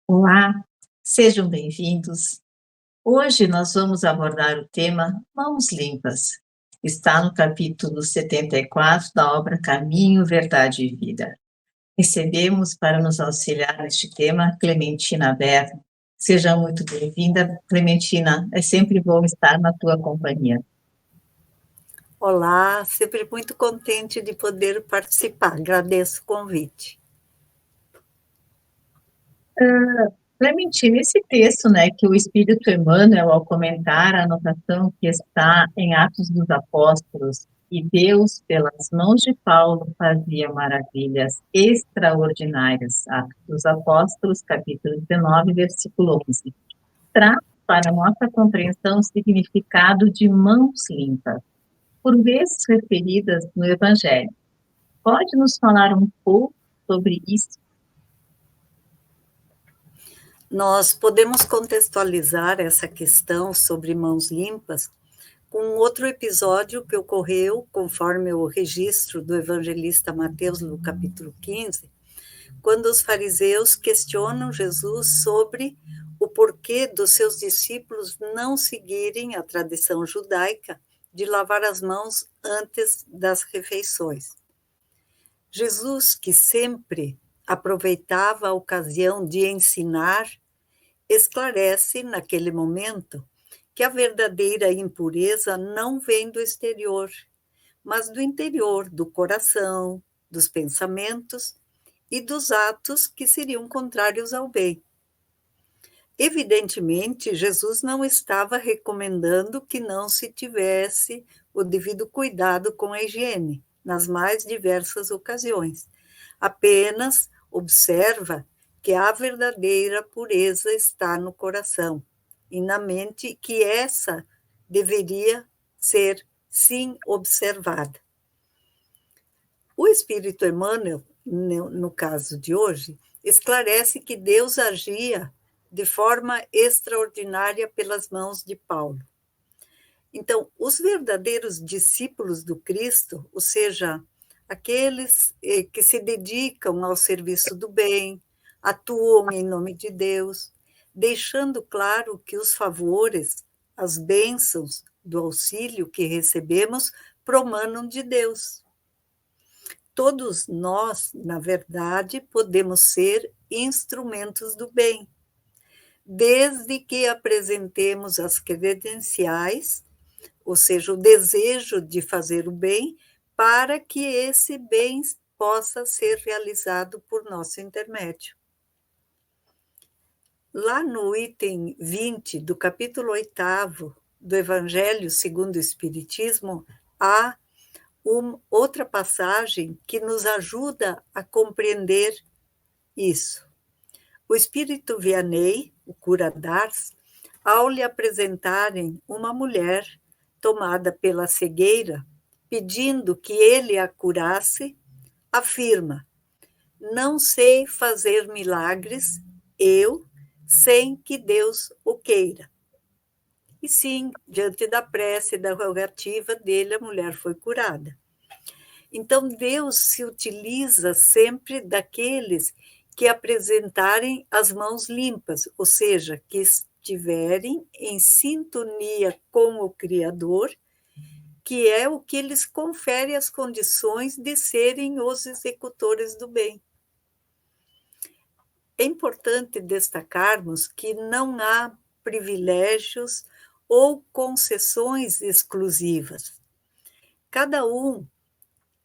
Olá, sejam bem-vindos. Hoje nós vamos abordar o tema Mãos Limpas. Está no capítulo 74 da obra Caminho, Verdade e Vida. Recebemos para nos auxiliar neste tema Clementina Berno. Seja muito bem-vinda, Clementina. É sempre bom estar na tua companhia. Olá, sempre muito contente de poder participar. Agradeço o convite. Clementina, esse texto, que o Espírito Emmanuel, ao comentar a anotação que está em Atos dos Apóstolos, e Deus, pelas mãos de Paulo, fazia maravilhas extraordinárias, Atos dos Apóstolos, capítulo 19, versículo 11, traz para nossa compreensão o significado de mãos limpas, por vezes referidas no Evangelho. Pode nos falar um pouco sobre isso? Nós podemos contextualizar essa questão sobre mãos limpas com outro episódio que ocorreu, conforme o registro do evangelista Mateus, no capítulo 15, quando os fariseus questionam Jesus sobre o porquê dos seus discípulos não seguirem a tradição judaica de lavar as mãos antes das refeições. Jesus, que sempre aproveitava a ocasião de ensinar, esclarece naquele momento que a verdadeira impureza não vem do exterior, mas do interior, do coração, dos pensamentos e dos atos que seriam contrários ao bem. Evidentemente, Jesus não estava recomendando que não se tivesse o devido cuidado com a higiene, nas mais diversas ocasiões. Apenas observa que a verdadeira pureza está no coração e na mente, que essa deveria ser, sim, observada. O Espírito Emmanuel, no caso de hoje, esclarece que Deus agia de forma extraordinária pelas mãos de Paulo. Então, os verdadeiros discípulos do Cristo, ou seja, aqueles que se dedicam ao serviço do bem, atuam em nome de Deus, deixando claro que os favores, as bênçãos do auxílio que recebemos promanam de Deus. Todos nós, na verdade, podemos ser instrumentos do bem, desde que apresentemos as credenciais, ou seja, o desejo de fazer o bem, para que esse bem possa ser realizado por nosso intermédio. Lá no item 20 do capítulo 8º do Evangelho segundo o Espiritismo, há outra passagem que nos ajuda a compreender isso. O espírito Vianney, o cura d'Ars, ao lhe apresentarem uma mulher tomada pela cegueira, pedindo que ele a curasse, afirma: não sei fazer milagres, eu, sem que Deus o queira. E sim, diante da prece e da rogativa dele, a mulher foi curada. Então, Deus se utiliza sempre daqueles que apresentarem as mãos limpas, ou seja, que estiverem em sintonia com o Criador, que é o que lhes confere as condições de serem os executores do bem. É importante destacarmos que não há privilégios ou concessões exclusivas. Cada um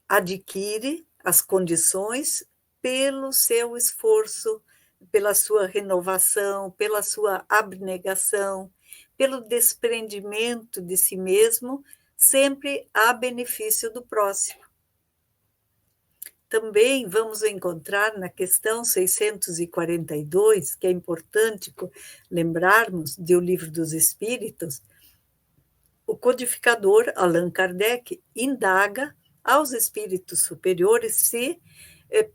adquire as condições pelo seu esforço, pela sua renovação, pela sua abnegação, pelo desprendimento de si mesmo, sempre a benefício do próximo. Também vamos encontrar na questão 642, que é importante lembrarmos do Livro dos Espíritos, o codificador Allan Kardec indaga aos espíritos superiores se,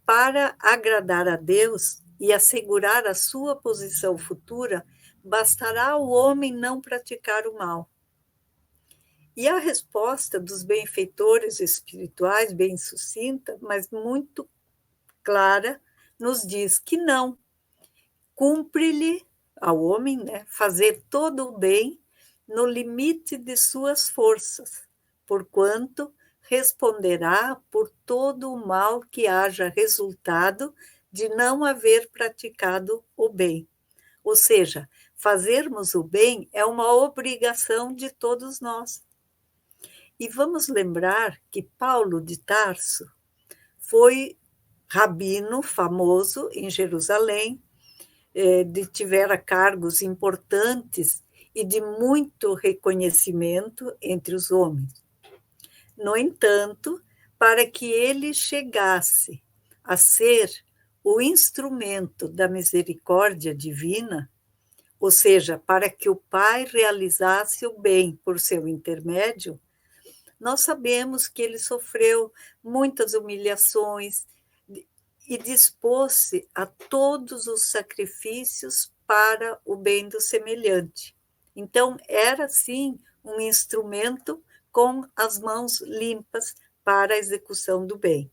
para agradar a Deus e assegurar a sua posição futura, bastará ao homem não praticar o mal. E a resposta dos benfeitores espirituais, bem sucinta, mas muito clara, nos diz que não, cumpre-lhe ao homem, né, fazer todo o bem no limite de suas forças, porquanto responderá por todo o mal que haja resultado de não haver praticado o bem. Ou seja, fazermos o bem é uma obrigação de todos nós. E vamos lembrar que Paulo de Tarso foi rabino famoso em Jerusalém, tivera cargos importantes e de muito reconhecimento entre os homens. No entanto, para que ele chegasse a ser o instrumento da misericórdia divina, ou seja, para que o Pai realizasse o bem por seu intermédio, nós sabemos que ele sofreu muitas humilhações e dispôs-se a todos os sacrifícios para o bem do semelhante. Então, era, sim, um instrumento com as mãos limpas para a execução do bem.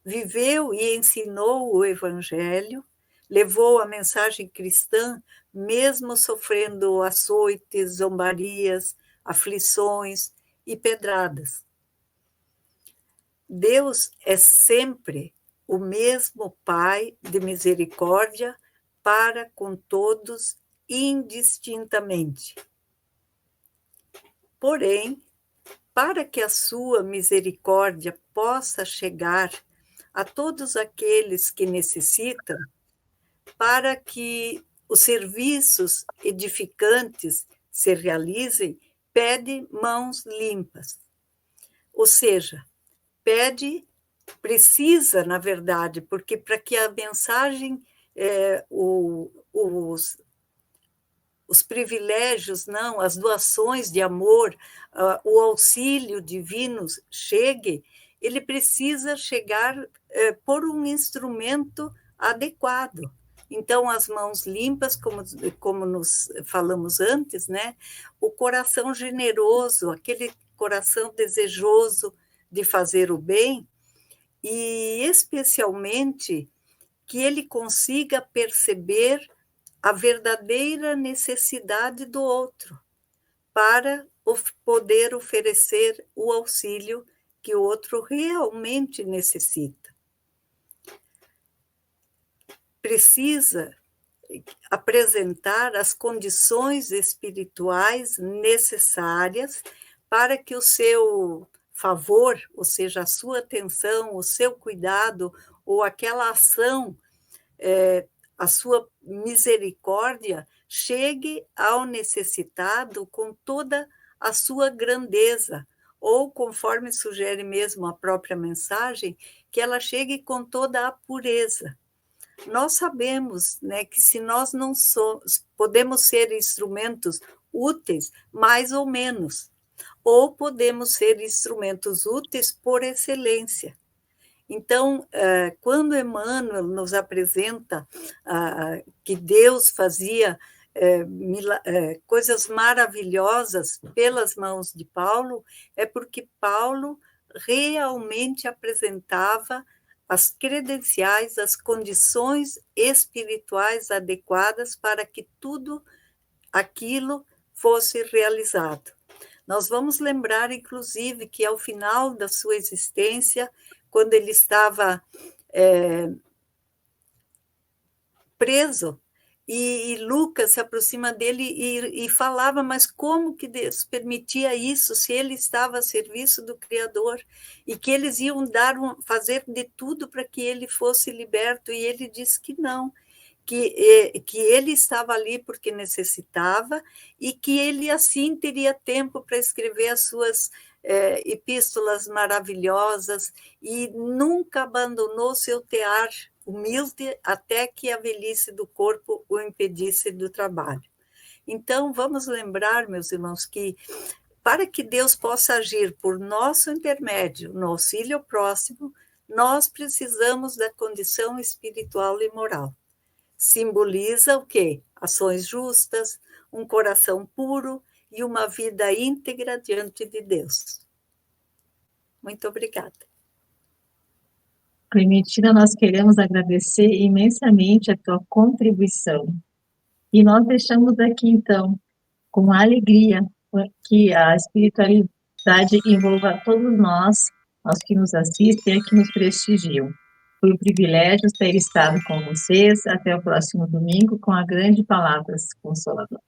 Viveu e ensinou o Evangelho, levou a mensagem cristã, mesmo sofrendo açoites, zombarias, aflições e pedradas. Deus é sempre o mesmo Pai de misericórdia para com todos indistintamente. Porém, para que a sua misericórdia possa chegar a todos aqueles que necessitam, para que os serviços edificantes se realizem, pede mãos limpas. Ou seja, precisa, na verdade, porque para que a mensagem, os privilégios, não, as doações de amor, o auxílio divino chegue, ele precisa chegar por um instrumento adequado. Então, as mãos limpas, como nos falamos antes, né? O coração generoso, aquele coração desejoso de fazer o bem, e especialmente que ele consiga perceber a verdadeira necessidade do outro, para poder oferecer o auxílio que o outro realmente necessita. Precisa apresentar as condições espirituais necessárias para que o seu favor, ou seja, a sua atenção, o seu cuidado, ou aquela ação, a sua misericórdia, chegue ao necessitado com toda a sua grandeza, ou, conforme sugere mesmo a própria mensagem, que ela chegue com toda a pureza. Nós sabemos, né, que se nós não podemos ser instrumentos úteis, mais ou menos, ou podemos ser instrumentos úteis por excelência. Então, quando Emmanuel nos apresenta que Deus fazia coisas maravilhosas pelas mãos de Paulo, é porque Paulo realmente apresentava as credenciais, as condições espirituais adequadas para que tudo aquilo fosse realizado. Nós vamos lembrar, inclusive, que ao final da sua existência, quando ele estava preso, e Lucas se aproxima dele e falava, mas como que Deus permitia isso, se ele estava a serviço do Criador, e que eles iam fazer de tudo para que ele fosse liberto, e ele disse que não, que ele estava ali porque necessitava, e que ele assim teria tempo para escrever as suas epístolas maravilhosas, e nunca abandonou seu tear humilde até que a velhice do corpo o impedisse do trabalho. Então, vamos lembrar, meus irmãos, que para que Deus possa agir por nosso intermédio no auxílio ao próximo, nós precisamos da condição espiritual e moral. Simboliza o quê? Ações justas, um coração puro e uma vida íntegra diante de Deus. Muito obrigada. Clementina, nós queremos agradecer imensamente a tua contribuição. E nós deixamos aqui, então, com alegria, que a espiritualidade envolva todos nós que nos assistem e que nos prestigiam. Foi um privilégio ter estado com vocês. Até o próximo domingo com a grande palavra consoladoras.